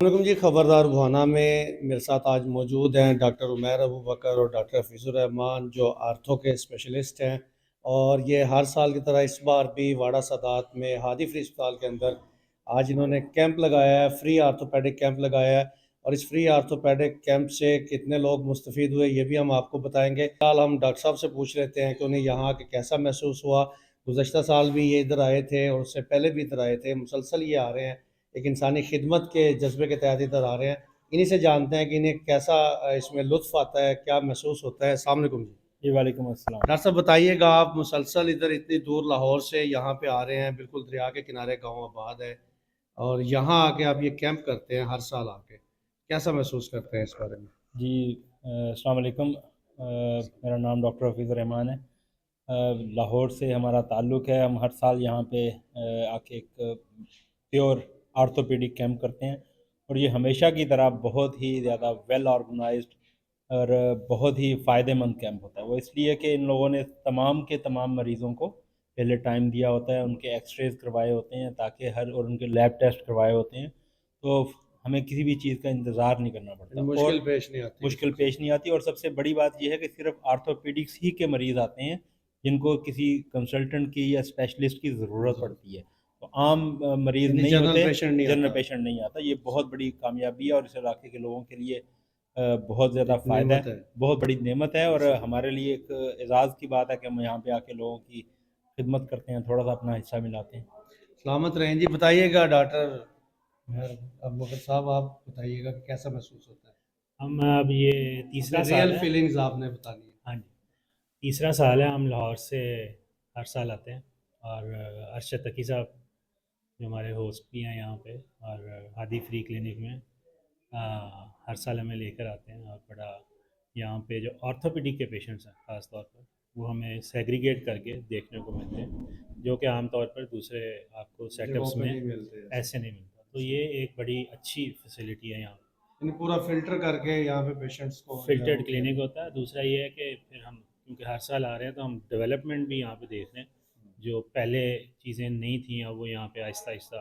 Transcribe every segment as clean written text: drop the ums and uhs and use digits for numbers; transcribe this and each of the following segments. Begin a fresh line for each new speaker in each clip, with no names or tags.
وعلیکم جی، خبردار بھوانا میں میرے ساتھ آج موجود ہیں ڈاکٹر عمیر ابو بکر اور ڈاکٹر حفیظ الرحمان جو آرتھو کے اسپیشلسٹ ہیں، اور یہ ہر سال کی طرح اس بار بھی واڑہ سادات میں ہادی فری اسپتال کے اندر آج انہوں نے کیمپ لگایا ہے، فری آرتھوپیڈک کیمپ لگایا ہے۔ اور اس فری آرتھوپیڈک کیمپ سے کتنے لوگ مستفید ہوئے یہ بھی ہم آپ کو بتائیں گے۔ فی الحال ہم ڈاکٹر صاحب سے پوچھ لیتے ہیں کہ انہیں یہاں کے کیسا محسوس ہوا۔ گزشتہ سال بھی یہ ادھر آئے تھے اور اس سے پہلے بھی ادھر آئے تھے، مسلسل یہ آ رہے ہیں، ایک انسانی خدمت کے جذبے کے تحت ادھر آ رہے ہیں۔ انہی سے جانتے ہیں کہ انہیں کیسا اس میں لطف آتا ہے، کیا محسوس ہوتا ہے۔ السلام علیکم جی۔
جی وعلیکم السلام۔
ڈاکٹر صاحب بتائیے گا، آپ مسلسل ادھر اتنی دور لاہور سے یہاں پہ آ رہے ہیں، بالکل دریا کے کنارے گاؤں آباد ہے، اور یہاں آ کے آپ یہ کیمپ کرتے ہیں ہر سال آ کے، کیسا محسوس کرتے ہیں اس بارے میں؟
جی السلام علیکم، میرا نام ڈاکٹر حفیظ الرحمان ہے۔ لاہور سے ہمارا تعلق ہے، ہم ہر سال یہاں پہ آ کے ایک پیور آرتھوپیڈک کیمپ کرتے ہیں، اور یہ ہمیشہ کی طرح بہت ہی زیادہ ویل آرگنائزڈ اور بہت ہی فائدہ مند کیمپ ہوتا ہے۔ وہ اس لیے کہ ان لوگوں نے تمام کے تمام مریضوں کو پہلے ٹائم دیا ہوتا ہے، ان کے ایکس ریز کروائے ہوتے ہیں تاکہ اور ان کے لیب ٹیسٹ کروائے ہوتے ہیں، تو ہمیں کسی بھی چیز کا انتظار نہیں کرنا پڑتا، اور
مشکل پیش نہیں آتی؟
مشکل پیش نہیں آتی۔ اور سب سے بڑی بات یہ ہے کہ صرف آرتھوپیڈکس ہی کے مریض آتے ہیں جن کو کسی کنسلٹنٹ کی یا اسپیشلسٹ کی ضرورت پڑتی ہے، تو عام مریض نہیں ہوتے، جنرل پیشنٹ نہیں آتا۔ یہ بہت بڑی کامیابی ہے اور اس علاقے کے لوگوں کے لیے بہت زیادہ فائدہ ہے، بہت بڑی نعمت ہے، اور ہمارے لیے ایک اعزاز کی بات ہے کہ ہم یہاں پہ آ کے لوگوں کی خدمت کرتے ہیں، تھوڑا سا اپنا حصہ ملاتے ہیں۔
سلامت رہیں جی۔ بتائیے گا ڈاکٹر ابو بکر صاحب، آپ بتائیے گا کہ کیسا محسوس ہوتا ہے؟
ہم اب یہ تیسرا سال
ریئل
ہے۔
فیلنگز آپ نے بتانی ہے۔
ہاں جی، تیسرا سال ہے، ہم لاہور سے ہر سال آتے ہیں، اور ارشد تقی صاحب جو ہمارے ہوسٹ بھی ہیں یہاں پہ، اور ہادی فری کلینک میں ہر سال ہمیں لے کر آتے ہیں، اور بڑا یہاں پہ جو آرتھوپیڈک کے پیشنٹس ہیں خاص طور پر، وہ ہمیں سیگریگیٹ کر کے دیکھنے کو ملتے ہیں، جو کہ عام طور پر دوسرے آپ کو سیٹ اپس میں ایسے نہیں ملتا۔ تو یہ ایک بڑی اچھی فیسلٹی ہے یہاں پہ،
پورا فلٹر کر کے یہاں پہ پیشنٹس کو
فلٹرڈ کلینک ہوتا ہے۔ دوسرا یہ ہے کہ پھر ہم کیونکہ ہر سال آ رہے ہیں تو ہم ڈیولپمنٹ بھی یہاں پہ دیکھ رہے ہیں، جو پہلے چیزیں نہیں تھیں اب وہ یہاں پہ آہستہ آہستہ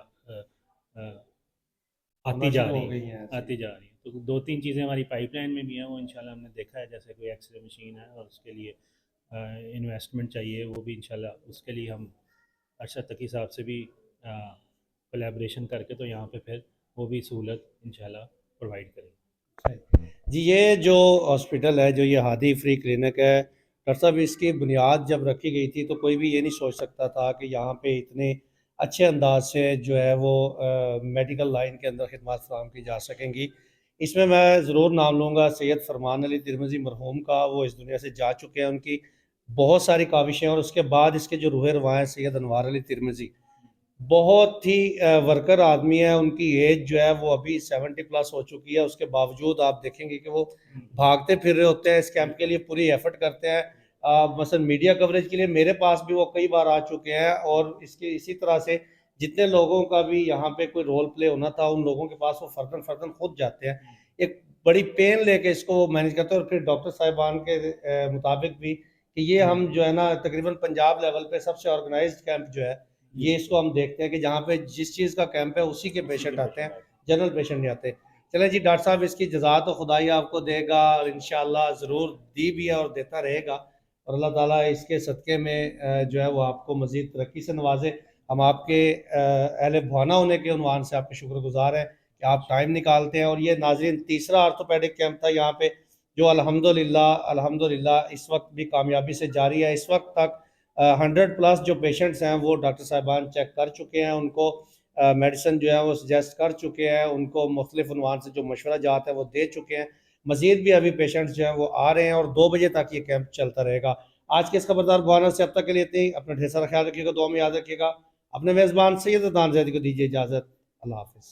آتی جا رہی ہیں۔ تو دو تین چیزیں ہماری پائپ لائن میں بھی ہیں، وہ انشاءاللہ ہم نے دیکھا ہے، جیسے کوئی ایکس رے مشین ہے اور اس کے لیے انویسٹمنٹ چاہیے، وہ بھی انشاءاللہ اس کے لیے ہم ارشد تقی صاحب سے بھی کولیبریشن کر کے تو یہاں پہ پھر وہ بھی سہولت انشاءاللہ پرووائڈ کریں گے۔
جی، یہ جو ہاسپٹل ہے، جو یہ ہادی فری کلینک ہے، ڈاکٹر صاحب اس کی بنیاد جب رکھی گئی تھی تو کوئی بھی یہ نہیں سوچ سکتا تھا کہ یہاں پہ اتنے اچھے انداز سے جو ہے وہ میڈیکل لائن کے اندر خدمات فراہم کی جا سکیں گی۔ اس میں ضرور نام لوں گا سید فرمان علی ترمذی مرحوم کا، وہ اس دنیا سے جا چکے ہیں، ان کی بہت ساری کاوشیں، اور اس کے بعد اس کے جو روح رواں ہیں سید انوار علی ترمذی، بہت ہی ورکر آدمی ہے، ان کی ایج جو ہے وہ ابھی 70+ ہو چکی ہے، اس کے باوجود آپ دیکھیں گے کہ وہ بھاگتے پھر رہے ہوتے ہیں، اس کیمپ کے لیے پوری ایفرٹ کرتے ہیں۔ مثلا میڈیا کوریج کے لیے میرے پاس بھی وہ کئی بار آ چکے ہیں، اور اسی طرح سے جتنے لوگوں کا بھی یہاں پہ کوئی رول پلے ہونا تھا ان لوگوں کے پاس وہ فردن خود جاتے ہیں، ایک بڑی پین لے کے اس کو مینیج کرتے ہیں۔ اور پھر ڈاکٹر صاحبان کے مطابق بھی کہ یہ ہم جو ہے نا تقریباً پنجاب لیول پہ سب سے آرگنائزڈ کیمپ جو ہے یہ اس کو ہم دیکھتے ہیں کہ جہاں پہ جس چیز کا کیمپ ہے اسی کے پیشنٹ آتے ہیں، جنرل پیشنٹ نہیں آتے۔ چلیں جی، ڈاکٹر صاحب اس کی جزا تو خدائی آپ کو دے گا، اور انشاءاللہ ضرور دی بھی ہے اور دیتا رہے گا، اور اللہ تعالیٰ اس کے صدقے میں جو ہے وہ آپ کو مزید ترقی سے نوازے۔ ہم آپ کے اہل بھوانا ہونے کے عنوان سے آپ کے شکر گزار ہیں کہ آپ ٹائم نکالتے ہیں۔ اور یہ ناظرین تیسرا آرتھوپیڈک کیمپ تھا یہاں پہ، جو الحمدللہ اس وقت بھی کامیابی سے جاری ہے۔ اس وقت تک 100+ جو پیشنٹس ہیں وہ ڈاکٹر صاحبان چیک کر چکے ہیں، ان کو میڈیسن جو ہے وہ سجیسٹ کر چکے ہیں، ان کو مختلف عنوان سے جو مشورہ جات ہے وہ دے چکے ہیں۔ مزید بھی ابھی پیشنٹس جو ہیں وہ آ رہے ہیں، اور 2 بجے تک یہ کیمپ چلتا رہے گا۔ آج کے اس خبردار بھوانا سے اب تک کے لیے اتنی، اپنا ڈھیر سارا خیال رکھیے گا، دعا میں یاد رکھیے گا۔ اپنے میزبان سید عدنان زیدی کو دیجیے اجازت۔ اللہ حافظ۔